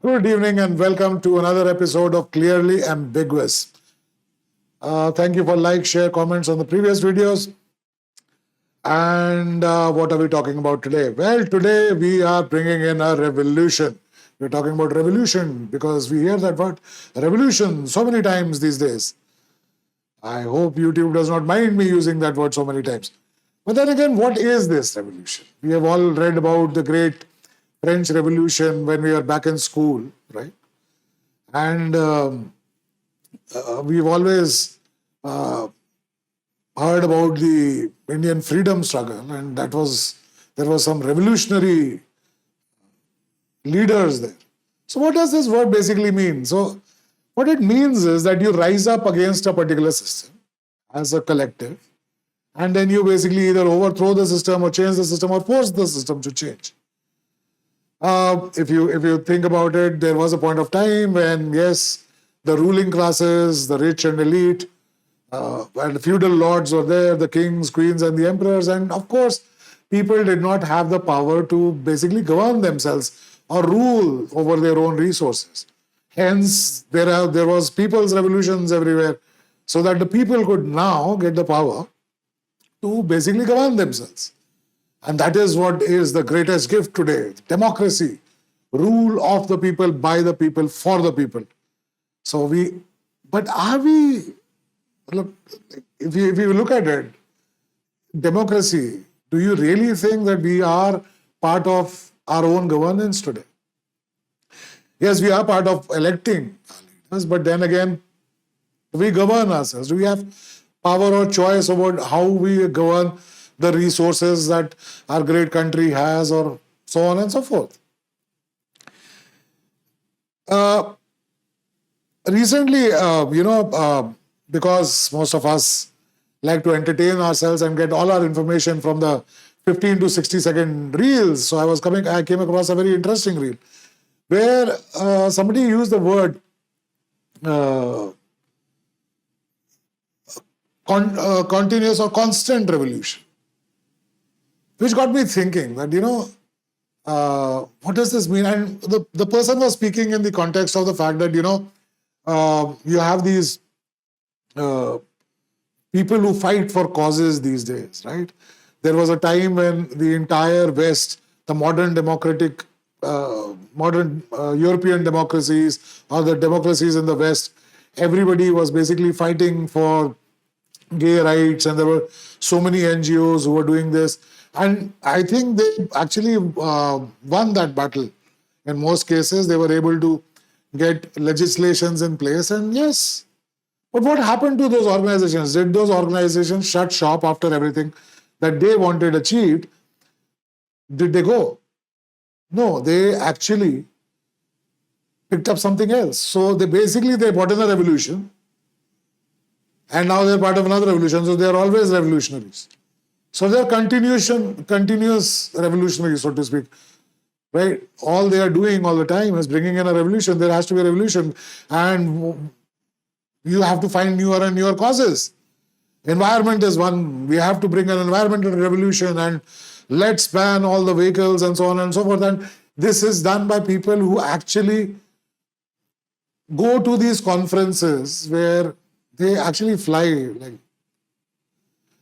Good evening and welcome to another episode of Clearly Ambiguous. Thank you for like, share, comments on the previous videos. And what are we talking about today? Well, today we are bringing in a revolution. We're talking about revolution because we hear that word revolution so many times these days. I hope YouTube does not mind me using that word so many times. But then again, what is this revolution? We have all read about the great French Revolution when we were back in school, right? And we've always heard about the Indian freedom struggle, and there was some revolutionary leaders there. So what does this word basically mean? So what it means is that you rise up against a particular system as a collective, and then you basically either overthrow the system or change the system or force the system to change. If you think about it, there was a point of time when, yes, the ruling classes, the rich and elite, and the feudal lords were there, the kings, queens, and the emperors, and of course, people did not have the power to basically govern themselves or rule over their own resources. Hence, there was people's revolutions everywhere, so that the people could now get the power to basically govern themselves. And that is what is the greatest gift today, democracy, rule of the people, by the people, for the people. But are we, look, if you look at it, democracy, do you really think that we are part of our own governance today? Yes, we are part of electing our leaders, but then again, we govern ourselves. Do we have power or choice about how we govern the resources that our great country has, or so on and so forth? Recently, because most of us like to entertain ourselves and get all our information from the 15 to 60-second reels, so I came across a very interesting reel where somebody used the word continuous or constant revolution, which got me thinking that, what does this mean? And the person was speaking in the context of the fact that, you have these people who fight for causes these days, right? There was a time when the entire West, the modern democratic, European democracies, or the democracies in the West, everybody was basically fighting for gay rights, and there were so many NGOs who were doing this. And I think they actually won that battle. In most cases, they were able to get legislations in place, and yes. But what happened to those organizations? Did those organizations shut shop after everything that they wanted achieved? Did they go? No, they actually picked up something else. So they brought in a revolution, and now they're part of another revolution. So they're always revolutionaries. So they're continuous revolutionaries, so to speak, right? All they are doing all the time is bringing in a revolution. There has to be a revolution, and you have to find newer and newer causes. Environment is one. We have to bring an environmental revolution, and let's ban all the vehicles and so on and so forth. And this is done by people who actually go to these conferences where they actually fly,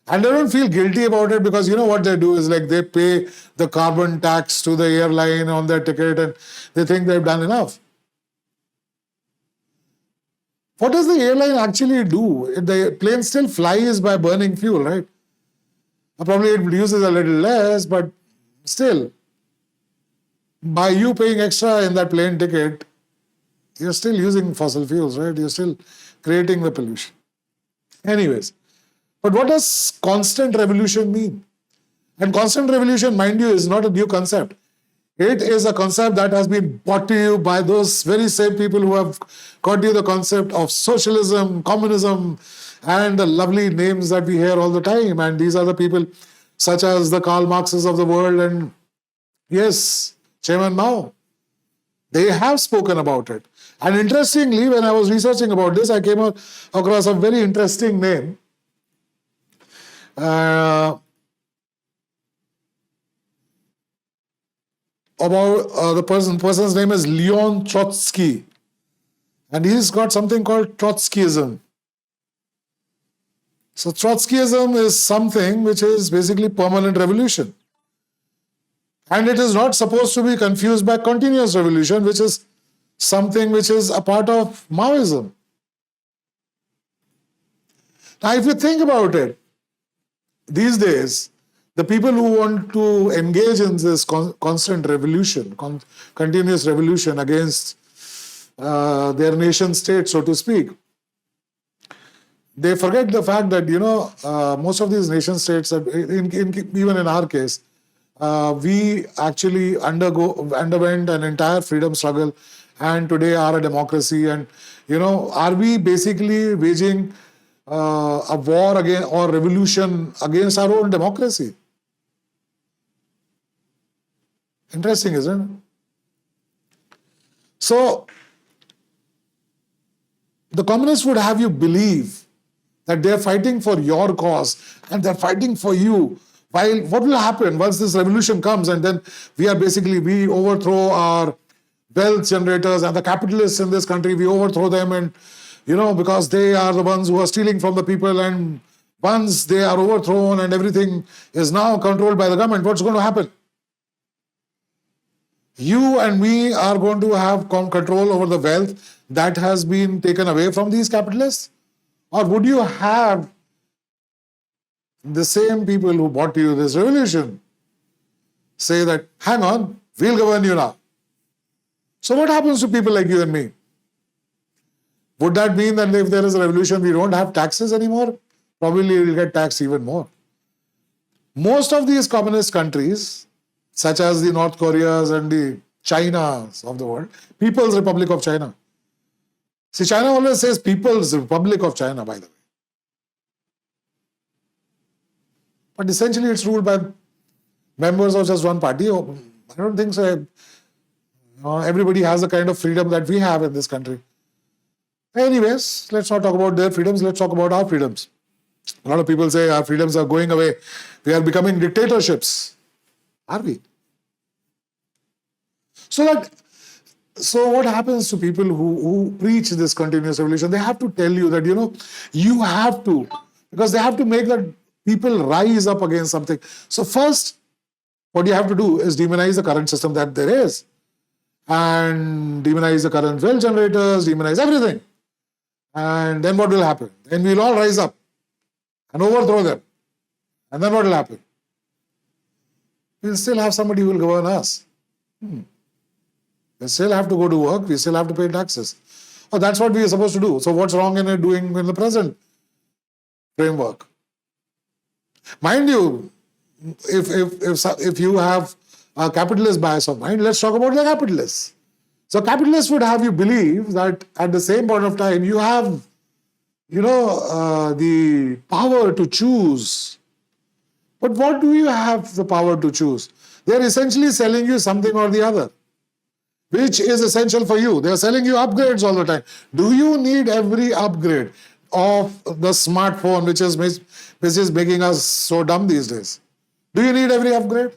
and they don't feel guilty about it, because what they do is they pay the carbon tax to the airline on their ticket, and they think they've done enough. What does the airline actually do? The plane still flies by burning fuel, right? Probably it uses a little less, but still, by you paying extra in that plane ticket, you're still using fossil fuels, right? You're still creating the pollution. Anyways, but what does constant revolution mean? And constant revolution, mind you, is not a new concept. It is a concept that has been brought to you by those very same people who have got you the concept of socialism, communism, and the lovely names that we hear all the time. And these are the people such as the Karl Marxes of the world, and yes, Chairman Mao. They have spoken about it. And interestingly, when I was researching about this, I came across a very interesting name. about the person's name is Leon Trotsky, and he's got something called Trotskyism. So Trotskyism is something which is basically permanent revolution. And it is not supposed to be confused by continuous revolution, which is something which is a part of Maoism. Now, if you think about it, these days, the people who want to engage in this constant revolution, continuous revolution against their nation state, so to speak, they forget the fact that, most of these nation states, even in our case, we actually underwent an entire freedom struggle and today are a democracy. And, are we basically waging a war against or revolution against our own democracy? Interesting, isn't it? So, the communists would have you believe that they're fighting for your cause and they're fighting for you. While what will happen once this revolution comes and then we overthrow our wealth generators and the capitalists in this country, we overthrow them and, because they are the ones who are stealing from the people, and once they are overthrown and everything is now controlled by the government, what's going to happen? You and me are going to have control over the wealth that has been taken away from these capitalists? Or would you have the same people who bought you this revolution say that, hang on, we'll govern you now? So what happens to people like you and me? Would that mean that if there is a revolution, we don't have taxes anymore? Probably we'll get taxed even more. Most of these communist countries, such as the North Koreas and the Chinas of the world, People's Republic of China. See, China always says People's Republic of China, by the way. But essentially it's ruled by members of just one party. I don't think so. Everybody has the kind of freedom that we have in this country. Anyways, let's not talk about their freedoms, let's talk about our freedoms. A lot of people say our freedoms are going away. We are becoming dictatorships. Are we? So what happens to people who preach this continuous revolution? They have to tell you that, you have to, because they have to make that people rise up against something. So first, what you have to do is demonize the current system that there is. And demonize the current wealth generators, demonize everything. And then what will happen? Then we'll all rise up and overthrow them. And then what will happen? We'll still have somebody who will govern us. We still have to go to work. We still have to pay taxes. Oh, that's what we are supposed to do. So what's wrong in it doing in the present framework? Mind you, if you have a capitalist bias of mind, let's talk about the capitalists. So capitalists would have you believe that at the same point of time, you have, the power to choose. But what do you have the power to choose? They're essentially selling you something or the other, which is essential for you. They're selling you upgrades all the time. Do you need every upgrade of the smartphone, which is making us so dumb these days? Do you need every upgrade?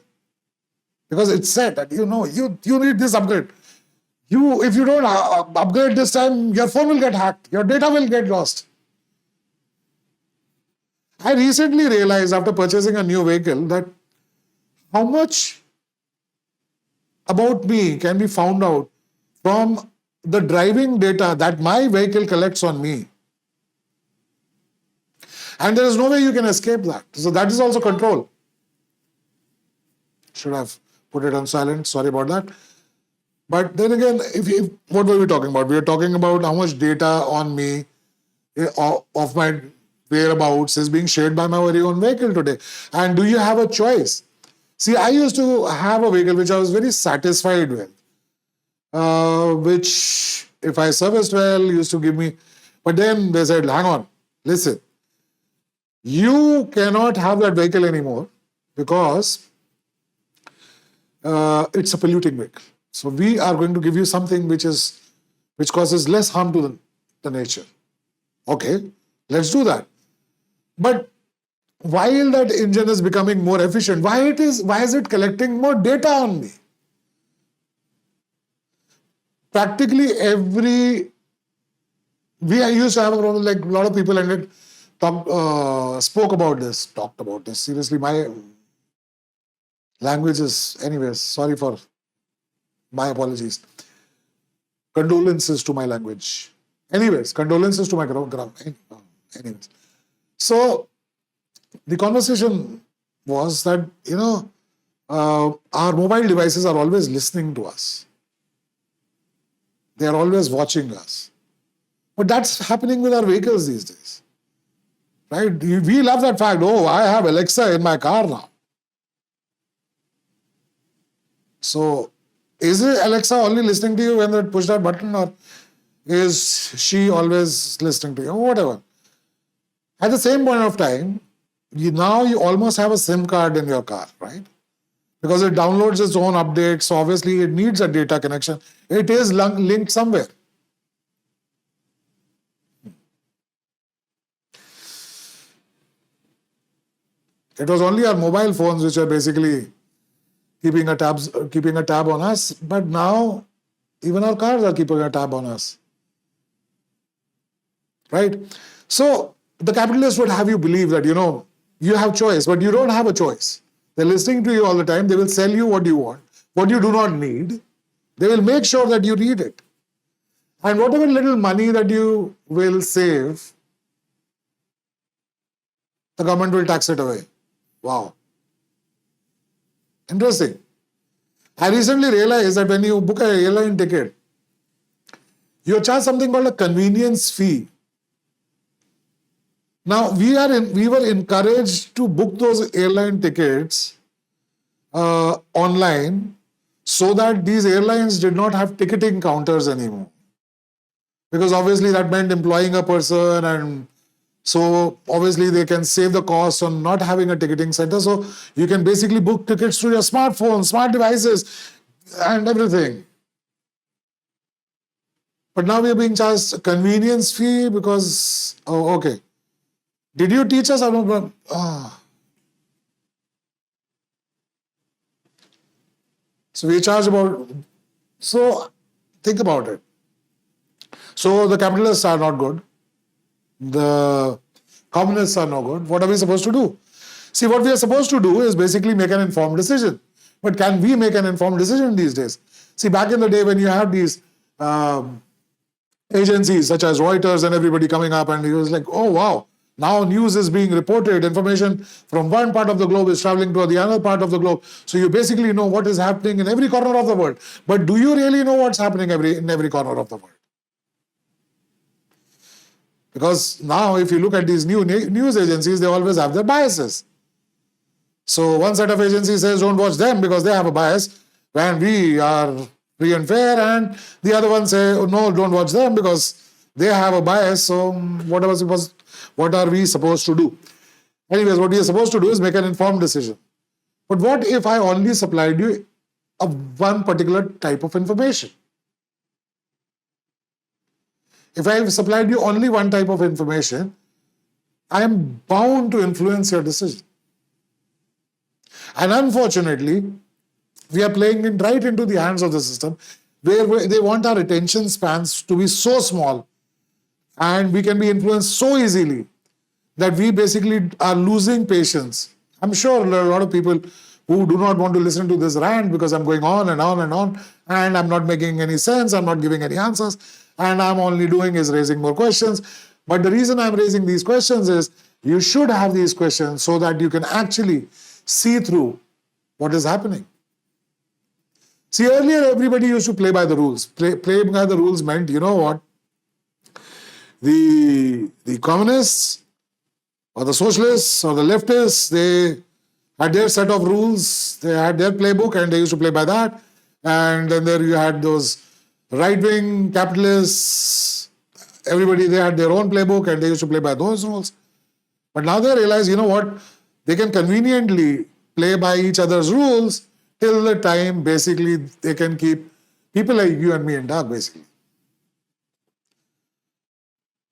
Because it's said that, you need this upgrade. If you don't upgrade this time, your phone will get hacked. Your data will get lost. I recently realized after purchasing a new vehicle that how much about me can be found out from the driving data that my vehicle collects on me. And there is no way you can escape that. So that is also control. Should have put it on silent. Sorry about that. But then again, what were we talking about? We were talking about how much data on me of my whereabouts is being shared by my very own vehicle today. And do you have a choice? See, I used to have a vehicle which I was very satisfied with, which if I serviced well, used to give me. But then they said, hang on, listen, you cannot have that vehicle anymore because it's a polluting vehicle. So we are going to give you something which causes less harm to the nature. Okay, let's do that. But while that engine is becoming more efficient, why is it collecting more data on me? practically we used to have a problem, like a lot of people spoke about this, talked about this. Seriously, my language is, anyways, sorry for my apologies. Condolences to my language. Anyways, condolences to my anyways. So the conversation was that, our mobile devices are always listening to us. They are always watching us. But that's happening with our vehicles these days. Right? We love that fact. Oh, I have Alexa in my car now. So, is Alexa only listening to you when they push that button, or is she always listening to you? Whatever. At the same point of time, you almost have a SIM card in your car, right? Because it downloads its own updates, so obviously it needs a data connection. It is linked somewhere. It was only our mobile phones which are basically keeping a tab on us, but now even our cars are keeping a tab on us. Right? So the capitalists would have you believe that, you have choice, but you don't have a choice. They're listening to you all the time. They will sell you what you want, what you do not need. They will make sure that you need it. And whatever little money that you will save, the government will tax it away. Wow. Interesting. I recently realized that when you book an airline ticket, you're charged something called a convenience fee. Now, we were encouraged to book those airline tickets online so that these airlines did not have ticketing counters anymore. Because obviously that meant employing a person, and so obviously they can save the cost on not having a ticketing center. So you can basically book tickets through your smartphone, smart devices, and everything. But now we are being charged a convenience fee because, okay. Did you teach us about... So we charge about... So think about it. So the capitalists are not good. The communists are no good. What are we supposed to do? See, what we are supposed to do is basically make an informed decision. But can we make an informed decision these days? See, back in the day when you had these agencies such as Reuters and everybody coming up, and he was like, oh wow, now news is being reported, information from one part of the globe is traveling to the other part of the globe. So you basically know what is happening in every corner of the world. But do you really know what's happening in every corner of the world? Because now if you look at these new news agencies, they always have their biases. So one set of agencies says don't watch them because they have a bias when we are free and fair, and the other one say, oh, no, don't watch them because they have a bias. So what are we supposed to do? Anyways, what we are supposed to do is make an informed decision. But what if I only supplied you one particular type of information? If I have supplied you only one type of information, I am bound to influence your decision. And unfortunately, we are playing right into the hands of the system where they want our attention spans to be so small and we can be influenced so easily that we basically are losing patience. I'm sure there are a lot of people who do not want to listen to this rant because I'm going on and on and on, and I'm not making any sense, I'm not giving any answers, and I'm only doing is raising more questions. But the reason I'm raising these questions is you should have these questions so that you can actually see through what is happening. See, earlier everybody used to play by the rules. Play by the rules meant, you know what? The communists or the socialists or the leftists, they had their set of rules, they had their playbook and they used to play by that. And then there you had those right-wing capitalists, everybody, they had their own playbook and they used to play by those rules. But now they realize, you know what, they can conveniently play by each other's rules till the time basically they can keep people like you and me in dark, basically.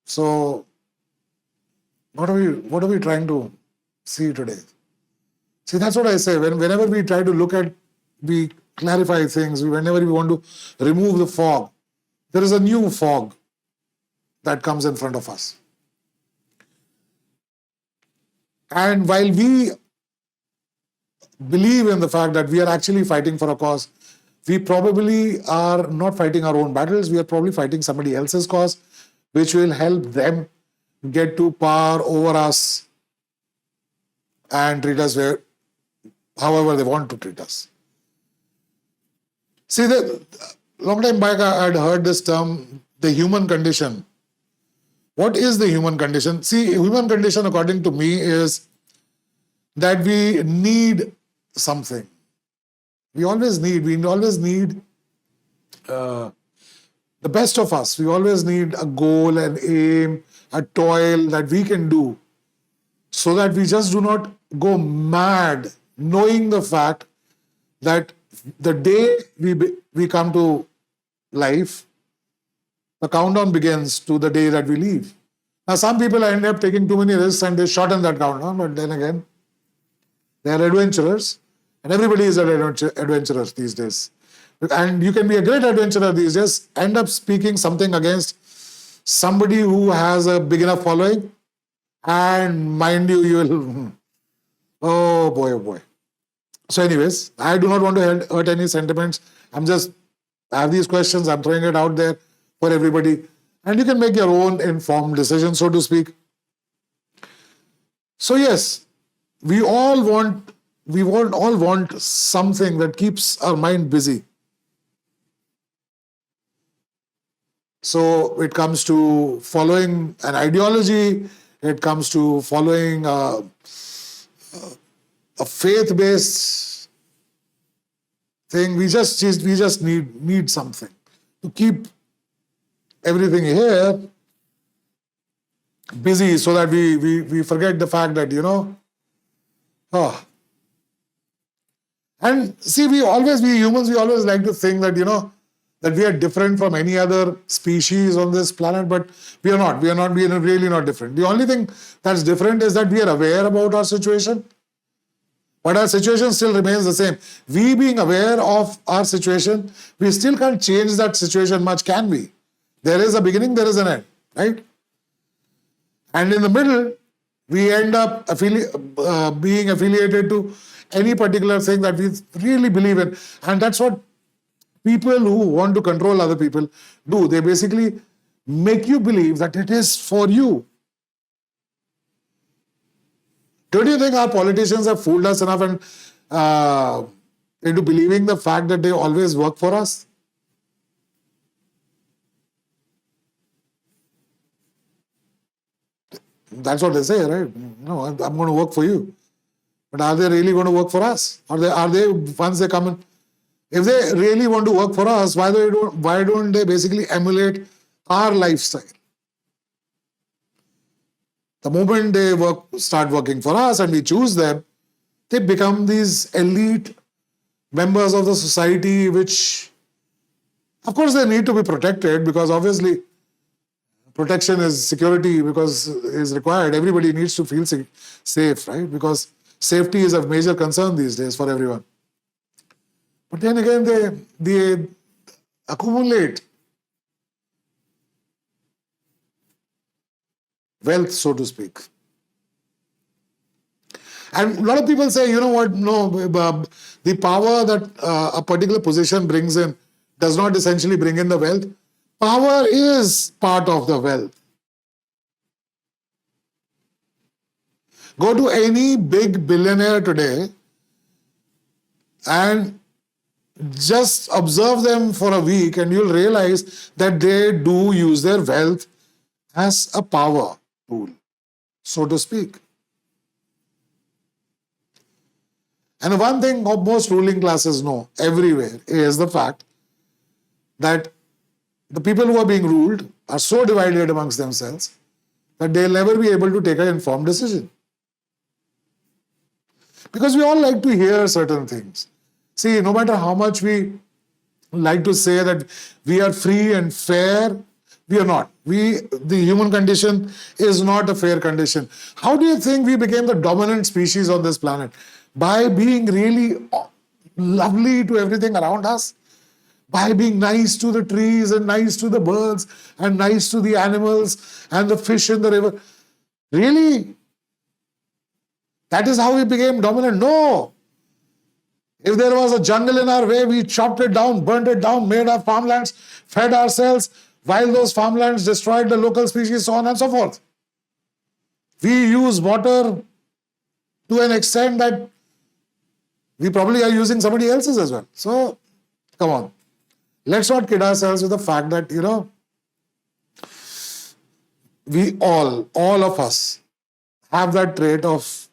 So, what are we trying to see today? See, that's what I say. Whenever we try to look at, we clarify things, whenever we want to remove the fog, there is a new fog that comes in front of us. And while we believe in the fact that we are actually fighting for a cause, we probably are not fighting our own battles. We are probably fighting somebody else's cause, which will help them get to power over us and treat us however they want to treat us. See, long time back I had heard this term, the human condition. What is the human condition? See, human condition, according to me, is that we need something. We always need the best of us. We always need a goal, an aim, a toil that we can do, so that we just do not go mad, knowing the fact that the day we come to life, the countdown begins to the day that we leave. Now, some people end up taking too many risks and they shorten that countdown, but then again, they are adventurers, and everybody is an adventurer these days. And you can be a great adventurer these days, end up speaking something against somebody who has a big enough following, and mind you, you will, oh boy. So anyways, I do not want to hurt any sentiments. I have these questions, I'm throwing it out there for everybody. And you can make your own informed decision, so to speak. So yes, we all want something that keeps our mind busy. So it comes to following an ideology, it comes to following a faith-based thing. We just need something to keep everything here busy, so that we forget the fact that, And see, we humans, we always like to think that, that we are different from any other species on this planet, but we are not. We are really not different. The only thing that's different is that we are aware about our situation, but our situation still remains the same. We being aware of our situation, we still can't change that situation much, can we? There is a beginning, there is an end, right? And in the middle, we end up being affiliated to any particular thing that we really believe in. And that's what people who want to control other people do. They basically make you believe that it is for you. Don't you think our politicians have fooled us enough into believing the fact that they always work for us? That's what they say, right? No, I'm going to work for you. But are they really going to work for us? Are they once they come in? If they really want to work for us, why don't they basically emulate our lifestyle? The moment they start working for us and we choose them, they become these elite members of the society, which, of course, they need to be protected, because obviously protection is security, because is required. Everybody needs to feel safe, right? Because safety is a major concern these days for everyone. But then again, they accumulate wealth, so to speak. And a lot of people say, you know what, no, the power that a particular position brings in does not essentially bring in the wealth. Power is part of the wealth. Go to any big billionaire today and just observe them for a week, and you'll realize that they do use their wealth as a power tool, so to speak. And one thing most ruling classes know everywhere is the fact that the people who are being ruled are so divided amongst themselves that they'll never be able to take an informed decision. Because we all like to hear certain things. See, no matter how much we like to say that we are free and fair, we are not. The human condition is not a fair condition. How do you think we became the dominant species on this planet? By being really lovely to everything around us, by being nice to the trees and nice to the birds and nice to the animals and the fish in the river. Really? That is how we became dominant? No. If there was a jungle in our way, we chopped it down, burnt it down, made our farmlands, fed ourselves, while those farmlands destroyed the local species, so on and so forth. We use water to an extent that we probably are using somebody else's as well. So, come on. Let's not kid ourselves with the fact that, we all of us, have that trait of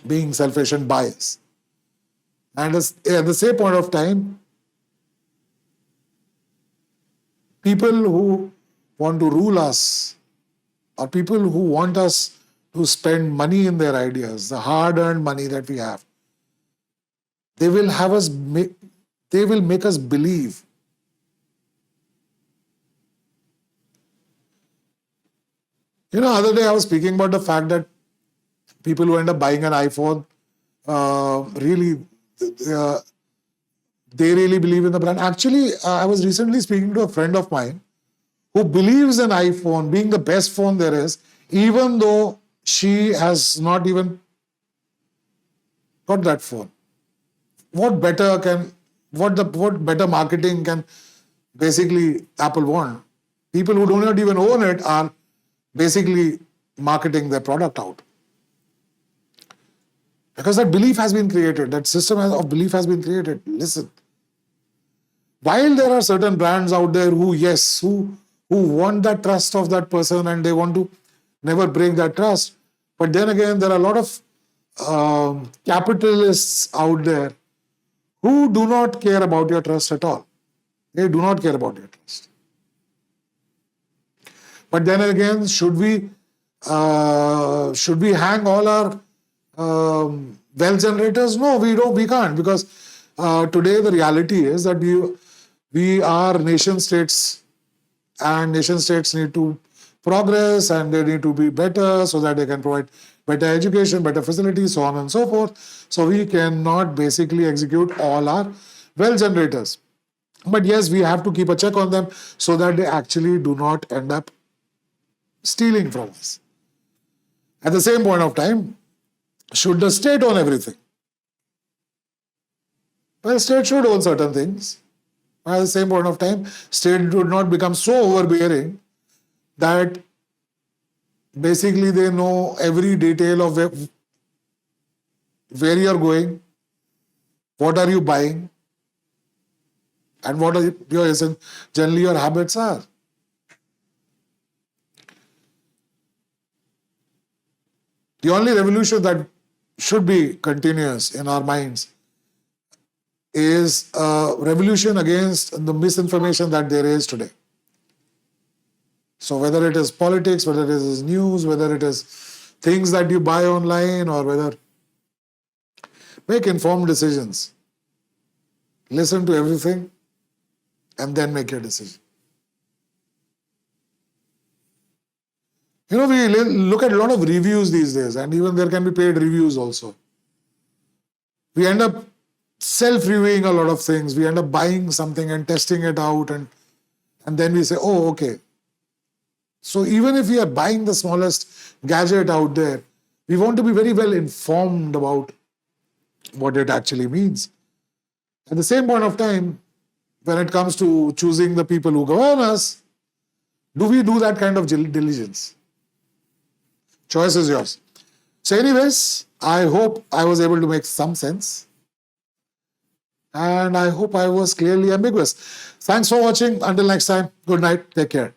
being selfish and biased. And at the same point of time, people who want to rule us, or people who want us to spend money in their ideas, the hard-earned money that we have, they will make us believe other day I was speaking about the fact that people who end up buying an iPhone, really, they really believe in the brand. Actually, I was recently speaking to a friend of mine who believes in iPhone being the best phone there is, even though she has not even got that phone. What better marketing can basically Apple want? People who do not even own it are basically marketing their product out. Because that belief has been created, that system of belief has been created. Listen, while there are certain brands out there who want that trust of that person and they want to never break that trust, but then again, there are a lot of capitalists out there who do not care about your trust at all. They do not care about your trust. But then again, should we hang all our wealth generators? No, we can't, because today the reality is that we are nation states, and nation states need to progress and they need to be better so that they can provide better education, better facilities, so on and so forth. So we cannot basically execute all our wealth generators. But yes, we have to keep a check on them so that they actually do not end up stealing from us. At the same point of time, should the state own everything? Well, the state should own certain things. At the same point of time, state would not become so overbearing that basically they know every detail of where you're going, what are you buying, and what are generally your habits are. The only revolution that should be continuous in our minds is a revolution against the misinformation that there is today. So whether it is politics, whether it is news, whether it is things that you buy online, or whether make informed decisions. Listen to everything and then make your decision. We look at a lot of reviews these days, and even there can be paid reviews also. We end up self-reviewing a lot of things. We end up buying something and testing it out, and then we say, oh, okay. So even if we are buying the smallest gadget out there, we want to be very well informed about what it actually means. At the same point of time, when it comes to choosing the people who govern us, do we do that kind of diligence? Choice is yours. So anyways, I hope I was able to make some sense. And I hope I was clearly ambiguous. Thanks for watching. Until next time, good night. Take care.